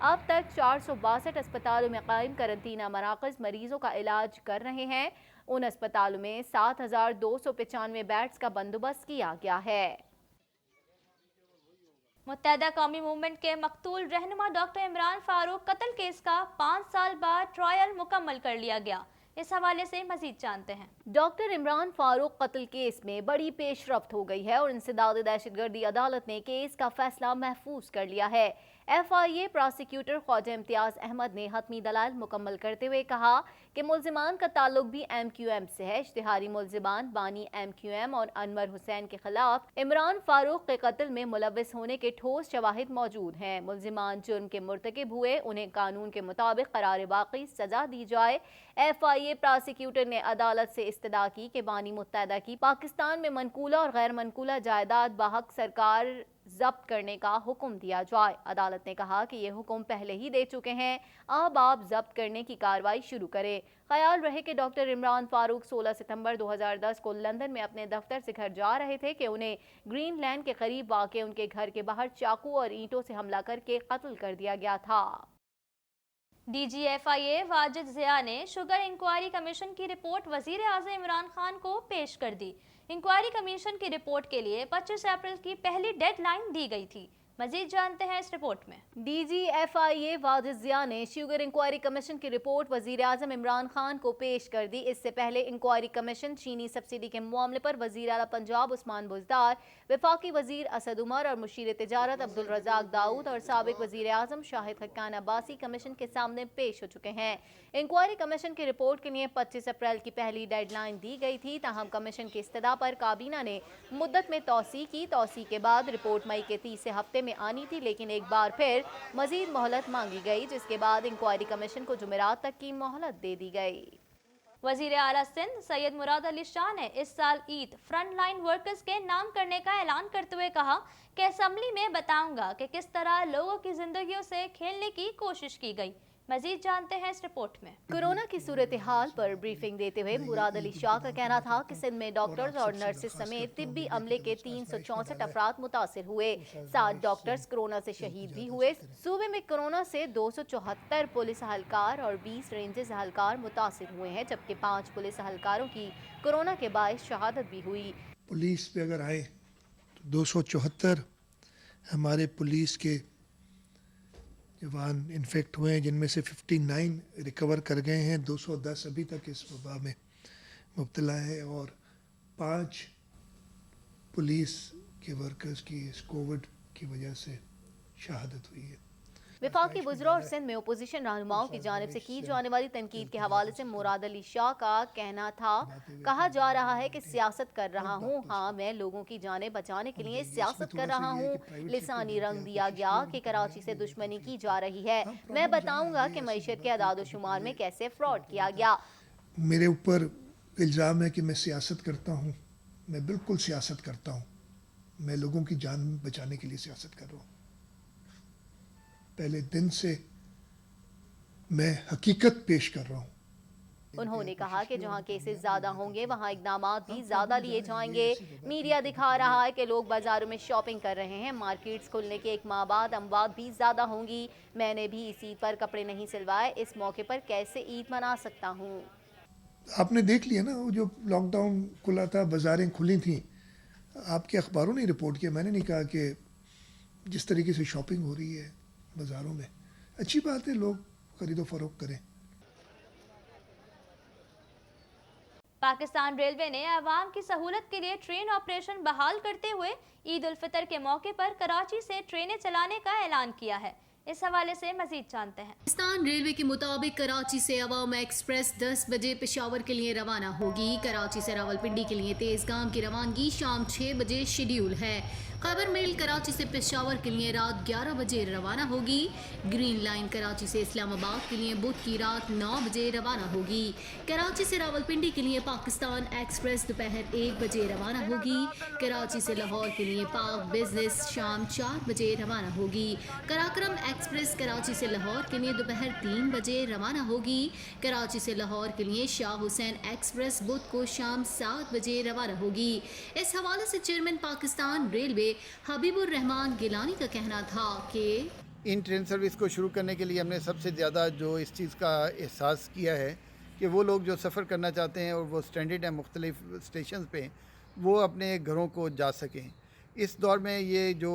اب تک 462 اسپتالوں میں قائم قرنطینہ مراکز مریضوں کا علاج کر رہے ہیں۔ ان اسپتالوں میں 7295 بیڈز کا بندوبست کیا گیا ہے۔ متحدہ قومی موومنٹ کے مقتول رہنما ڈاکٹر عمران فاروق قتل کیس کا 5 سال بعد ٹرائل مکمل کر لیا گیا۔ اس حوالے سے مزید جانتے ہیں۔ ڈاکٹر عمران فاروق قتل کیس میں بڑی پیش رفت ہو گئی ہے اور انسداد دہشت گردی عدالت نے کیس کا فیصلہ محفوظ کر لیا ہے۔ ایف آئی اے پراسیکیوٹر خواجہ امتیاز احمد نے حتمی دلائل مکمل کرتے ہوئے کہا کہ ملزمان کا تعلق بھی ایم کیو ایم سے ہے۔ اشتہاری ملزمان بانی ایم کیو ایم اور انور حسین کے خلاف عمران فاروق کے قتل میں ملوث ہونے کے ٹھوس شواہد موجود ہیں۔ ملزمان جرم کے مرتکب ہوئے، انہیں قانون کے مطابق قرار باقی سزا دی جائے۔ ایف آئی اے پراسیکیوٹر نے عدالت سے استدعا کی کہ بانی متحدہ کی پاکستان میں منقولہ اور غیر منقولہ جائیداد بحق سرکار ضبط کرنے کا حکم دیا جائے۔ عدالت نے کہا کہ یہ حکم پہلے ہی دے چکے ہیں، اب آپ ضبط کرنے کی کارروائی شروع کریں۔ خیال رہے کہ ڈاکٹر عمران فاروق 16 ستمبر 2010 کو لندن میں اپنے دفتر سے گھر جا رہے تھے کہ انہیں گرین لینڈ کے قریب واقع ان کے گھر کے باہر چاقو اور اینٹوں سے حملہ کر کے قتل کر دیا گیا تھا۔ ڈی جی ایف آئی اے واجد ضیاء نے شوگر انکوائری کمیشن کی رپورٹ وزیر اعظم عمران خان کو پیش کر دی۔ انکوائری کمیشن کی رپورٹ کے لیے 25 اپریل کی پہلی ڈیڈ لائن دی گئی تھی۔ مزید جانتے ہیں اس رپورٹ میں۔ ڈی جی ایف آئی اے واجد ضیاء نے شوگر انکوائری کمیشن کی رپورٹ وزیر اعظم عمران خان کو پیش کر دی۔ اس سے پہلے انکوائری کمیشن چینی سبسڈی کے معاملے پر وزیر اعلیٰ پنجاب عثمان بزدار، وفاقی وزیر اسد عمر اور مشیر تجارت عبدالرزاق داؤد اور سابق وزیر اعظم شاہد خقان عباسی کمیشن کے سامنے پیش ہو چکے ہیں۔ انکوائری کمیشن کی رپورٹ کے لیے 25 اپریل کی پہلی ڈیڈ لائن دی گئی تھی، تاہم کمیشن کی استدعا پر کابینہ نے مدت میں توسیع کی۔ توسیع کے بعد رپورٹ مئی کے تیسرے ہفتے میں آنی تھی، لیکن ایک بار پھر مزید مہلت مانگی گئی، جس کے بعد انکوائری کمیشن کو جمعرات تک کی مہلت دے دی گئی۔ وزیر اعلیٰ سندھ سید مراد علی شاہ نے اس سال عید فرنٹ لائن ورکرز کے نام کرنے کا اعلان کرتے ہوئے کہا کہ اسمبلی میں بتاؤں گا کہ کس طرح لوگوں کی زندگیوں سے کھیلنے کی کوشش کی گئی۔ مزید جانتے ہیں اس رپورٹ میں۔ کورونا کی صورتحال پر بریفنگ دیتے ہوئے مراد علی شاہ کا کہنا تھا کہ سندھ میں ڈاکٹرز اور نرسز سمیت طبی عملے کے 364 افراد متاثر ہوئے، 7 ڈاکٹرز کورونا سے شہید بھی ہوئے۔ صوبے میں کورونا سے 274 پولیس اہلکار اور 20 رینجرز اہلکار متاثر ہوئے ہیں، جبکہ 5 پولیس اہلکاروں کی کورونا کے باعث شہادت بھی ہوئی۔ پولیس پہ اگر آئے تو 274 ہمارے پولیس کے جوان انفیکٹ ہوئے ہیں، جن میں سے 59 ریکور کر گئے ہیں، 210 ابھی تک اس وبا میں مبتلا ہے، اور 5 پولیس کے ورکرز کی اس کووڈ کی وجہ سے شہادت ہوئی ہے۔ وفاقی وزراء اور سندھ میں اپوزیشن رہنماؤں کی جانب سے کی جانے والی تنقید کے حوالے سے مراد علی شاہ کا کہنا تھا، کہا جا رہا ہے کہ سیاست کر رہا ہوں۔ ہاں، میں لوگوں کی جانیں بچانے کے لیے سیاست کر رہا ہوں۔ لسانی رنگ دیا گیا کہ کراچی سے دشمنی کی جا رہی ہے۔ میں بتاؤں گا کہ معیشت کے اعداد و شمار میں کیسے فراڈ کیا گیا۔ میرے اوپر الزام ہے کہ میں سیاست کرتا ہوں۔ میں بالکل سیاست کرتا ہوں۔ میں لوگوں کی جان بچانے کے لیے سیاست کر رہا ہوں۔ پہلے دن سے میں حقیقت پیش کر رہا ہوں۔ انہوں نے کہا کہ جہاں کیسز زیادہ ہوں گے وہاں اقدامات بھی زیادہ لیے جائیں گے۔ میڈیا دکھا رہا ہے کہ لوگ بازاروں میں شاپنگ کر رہے ہیں۔ مارکیٹس کھلنے کے 1 ماہ بعد اموات بھی زیادہ ہوں گی۔ میں نے بھی اس عید پر کپڑے نہیں سلوائے، اس موقع پر کیسے عید منا سکتا ہوں؟ آپ نے دیکھ لیا نا، وہ جو لاک ڈاؤن کھلا تھا، بازاریں کھلی تھیں، آپ کے اخباروں نے رپورٹ کیا، میں نے نہیں کہا کہ جس طریقے سے شاپنگ ہو رہی ہے بازاروں میں، اچھی بات ہے، لوگ خرید و فروخت کریں۔ پاکستان ریلوے نے عوام کی سہولت کے لیے ٹرین آپریشن بحال کرتے ہوئے عید الفطر کے موقع پر کراچی سے ٹرینیں چلانے کا اعلان کیا ہے۔ اس حوالے سے مزید جانتے ہیں۔ پاکستان ریلوے کے مطابق کراچی سے عوام ایکسپریس 10 بجے پشاور کے لیے روانہ ہوگی۔ کراچی سے راولپنڈی کے لیے تیزگام کی روانگی شام 6 بجے شیڈیول ہے۔ خیبر میل کراچی سے پشاور کے لیے رات 11 بجے روانہ ہوگی۔ گرین لائن کراچی سے اسلام آباد کے لیے بدھ کی رات 9 بجے روانہ ہوگی۔ کراچی سے راولپنڈی کے لیے پاکستان ایکسپریس دوپہر 1 بجے روانہ ہوگی۔ کراچی سے لاہور کے لیے پاک بزنس شام 4 بجے روانہ ہوگی۔ کراکرم ایکسپریس کراچی سے لاہور کے لیے دوپہر 3 بجے روانہ ہوگی۔ کراچی سے لاہور کے لیے شاہ حسین ایکسپریس بدھ کو شام 7 بجے روانہ ہوگی۔ اس حوالے سے چیئرمین پاکستان ریلوے حبیب الرحمان گیلانی کا کہنا تھا کہ ان ٹرین سروس کو شروع کرنے کے لیے ہم نے سب سے زیادہ جو اس چیز کا احساس کیا ہے کہ وہ لوگ جو سفر کرنا چاہتے ہیں اور وہ اسٹینڈرڈ ہیں مختلف اسٹیشنز پہ، وہ اپنے گھروں کو جا سکیں۔ اس دور میں یہ جو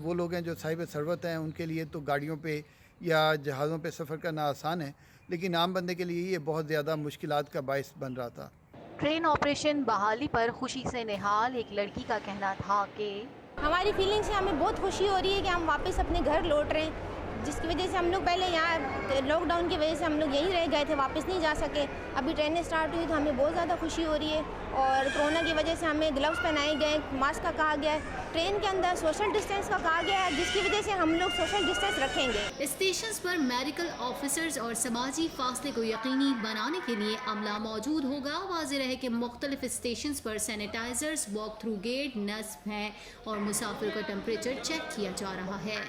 وہ لوگ ہیں جو صاحب ثروت ہیں، ان کے لیے تو گاڑیوں پہ یا جہازوں پہ سفر کرنا آسان ہے، لیکن عام بندے کے لیے یہ بہت زیادہ مشکلات کا باعث بن رہا تھا۔ ٹرین آپریشن بحالی پر خوشی سے نہال ایک لڑکی کا کہنا تھا کہ ہماری فیلنگ سے ہمیں بہت خوشی ہو رہی ہے کہ ہم واپس اپنے گھر لوٹ رہے ہیں، جس کی وجہ سے ہم لوگ پہلے یہاں لاک ڈاؤن کی وجہ سے ہم لوگ یہیں رہ گئے تھے، واپس نہیں جا سکے۔ ابھی ٹرینیں سٹارٹ ہوئی تو ہمیں بہت زیادہ خوشی ہو رہی ہے، اور کرونا کی وجہ سے ہمیں گلوز پہنائے گئے، ماسک کا کہا گیا ہے، ٹرین کے اندر سوشل ڈسٹینس کا کہا گیا ہے، جس کی وجہ سے ہم لوگ سوشل ڈسٹینس رکھیں گے۔ اسٹیشنز پر میڈیکل آفیسرز اور سماجی فاصلے کو یقینی بنانے کے لیے عملہ موجود ہوگا۔ واضح رہے کہ مختلف اسٹیشنز پر سینیٹائزرز واک تھرو گیٹ نصب ہیں اور مسافر کا ٹمپریچر چیک کیا جا رہا ہے۔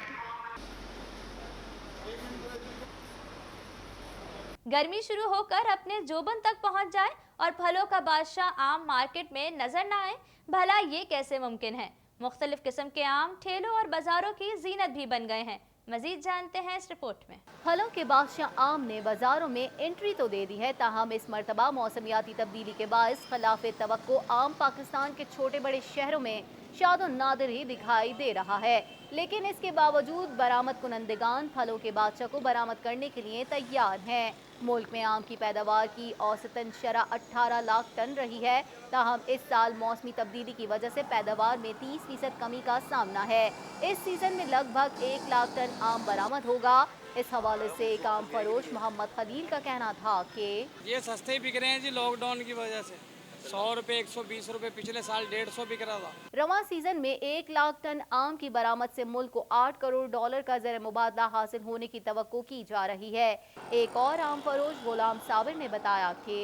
گرمی شروع ہو کر اپنے جوبن تک پہنچ جائے اور پھلوں کا بادشاہ آم مارکیٹ میں نظر نہ آئے، بھلا یہ کیسے ممکن ہے؟ مختلف قسم کے آم ٹھیلوں اور بازاروں کی زینت بھی بن گئے ہیں۔ مزید جانتے ہیں اس رپورٹ میں۔ پھلوں کے بادشاہ آم نے بازاروں میں انٹری تو دے دی ہے، تاہم اس مرتبہ موسمیاتی تبدیلی کے باعث خلاف توقع آم پاکستان کے چھوٹے بڑے شہروں میں شاد و نادر ہی دکھائی دے رہا ہے، لیکن اس کے باوجود برآمد کنندگان پھلوں کے بادشاہ کو برآمد کرنے کے لیے تیار ہیں۔ ملک میں آم کی پیداوار کی اوسطاً شرح 18 لاکھ ٹن رہی ہے، تاہم اس سال موسمی تبدیلی کی وجہ سے پیداوار میں 30% کمی کا سامنا ہے۔ اس سیزن میں لگ بھگ 1 لاکھ ٹن آم برآمد ہوگا۔ اس حوالے سے ایک آم فروش محمد خلیل کا کہنا تھا کہ یہ سستے بک رہے ہیں جی لاک ڈاؤن کی وجہ سے، 100 روپے 120 روپے، پچھلے سال 150 بک رہا تھا۔ رواں سیزن میں 1 لاکھ ٹن آم کی برآمد سے ملک کو 8 کروڑ ڈالر کا زر مبادلہ حاصل ہونے کی توقع کی جا رہی ہے۔ ایک اور آم فروش غلام صابر نے بتایا کہ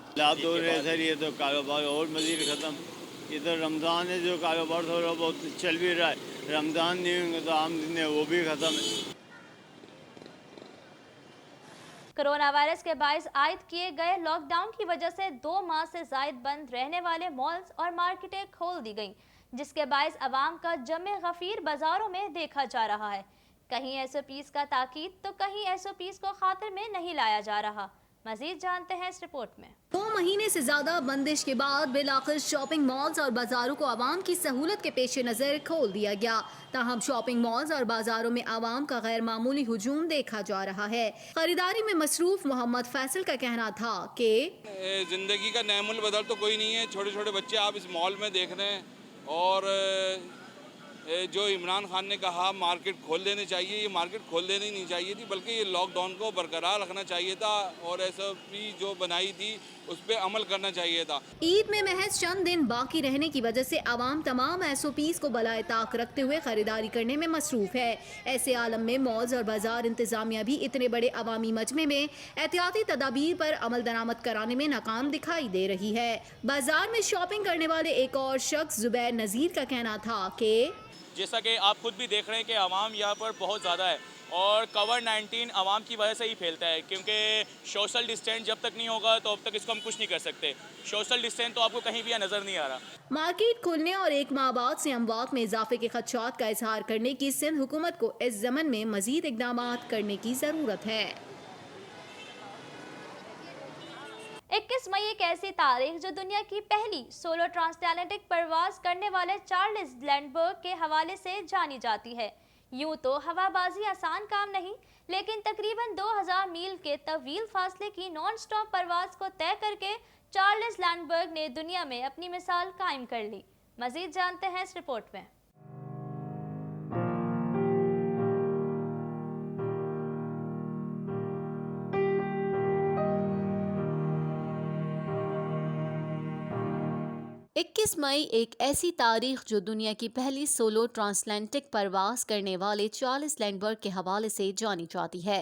حالات ہو رہے سر، یہ تو کاروبار اور مزید ختم۔ ادھر رمضان ہے جو کاروبار تھوڑا بہت چل بھی رہا ہے، رمضان نہیں ہوں گے تو عام دن ہے وہ بھی ختم ہے۔ کرونا وائرس کے باعث عائد کیے گئے لاک ڈاؤن کی وجہ سے 2 ماہ سے زائد بند رہنے والے مالز اور مارکیٹیں کھول دی گئیں، جس کے باعث عوام کا جمع غفیر بازاروں میں دیکھا جا رہا ہے۔ کہیں ایس او پیز کا تاکید تو کہیں ایس او پیز کو خاطر میں نہیں لایا جا رہا۔ مزید جانتے ہیں اس رپورٹ میں۔ 2 مہینے سے زیادہ بندش کے بعد بالآخر شاپنگ مالز اور بازاروں کو عوام کی سہولت کے پیش نظر کھول دیا گیا، تاہم شاپنگ مالز اور بازاروں میں عوام کا غیر معمولی ہجوم دیکھا جا رہا ہے۔ خریداری میں مصروف محمد فیصل کا کہنا تھا کہ زندگی کا نعم البدل تو کوئی نہیں ہے، چھوٹے چھوٹے بچے آپ اس مال میں دیکھ رہے ہیں، اور جو عمران خان نے کہا مارکیٹ کھول دینی چاہیے، یہ مارکیٹ کھول دینی نہیں چاہیے تھی، بلکہ یہ لاک ڈاؤن کو برقرار رکھنا چاہیے تھا اور ایس او پی جو بنائی تھی اس پہ عمل کرنا چاہیے تھا۔ عید میں محض چند دن باقی رہنے کی وجہ سے عوام تمام ایس او پیز کو بالائے طاق رکھتے ہوئے خریداری کرنے میں مصروف ہے۔ ایسے عالم میں مالز اور بازار انتظامیہ بھی اتنے بڑے عوامی مجمع میں احتیاطی تدابیر پر عمل درآمد کرانے میں ناکام دکھائی دے رہی ہے۔ بازار میں شاپنگ کرنے والے ایک اور شخص زبیر نذیر کا کہنا تھا کہ جیسا کہ آپ خود بھی دیکھ رہے ہیں کہ عوام یہاں پر بہت زیادہ ہے، اور کووڈ-19 عوام کی وجہ سے ہی پھیلتا ہے، کیونکہ سوشل ڈسٹینس جب تک نہیں ہوگا تو اب تک اس کو ہم کچھ نہیں کر سکتے۔ سوشل ڈسٹینس تو آپ کو کہیں بھی نظر نہیں آ رہا۔ مارکیٹ کھلنے اور 1 ماہ بعد سے اموات میں اضافے کے خدشات کا اظہار کرنے کی سندھ حکومت کو اس ضمن میں مزید اقدامات کرنے کی ضرورت ہے۔ 21 مئی ایک ایسی تاریخ جو دنیا کی پہلی سولو ٹرانسٹیلنٹک پرواز کرنے والے چارلز لینڈبرگ کے حوالے سے جانی جاتی ہے۔ یوں تو ہوا بازی آسان کام نہیں، لیکن تقریباً 2000 میل کے طویل فاصلے کی نان سٹاپ پرواز کو طے کر کے چارلز لینڈبرگ نے دنیا میں اپنی مثال قائم کر لی۔ مزید جانتے ہیں اس رپورٹ میں۔ اکیس مئی ایک ایسی تاریخ جو دنیا کی پہلی سولو ٹرانسلینٹک پرواز کرنے والے چارلز لینڈبرگ کے حوالے سے جانی جاتی ہے۔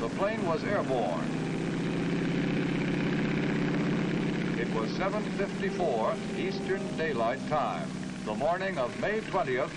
The plane was airborne. It was 7:54 Eastern Daylight Time, the morning of May 20th,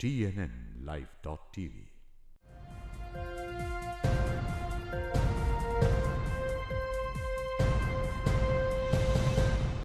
TNN Live.tv।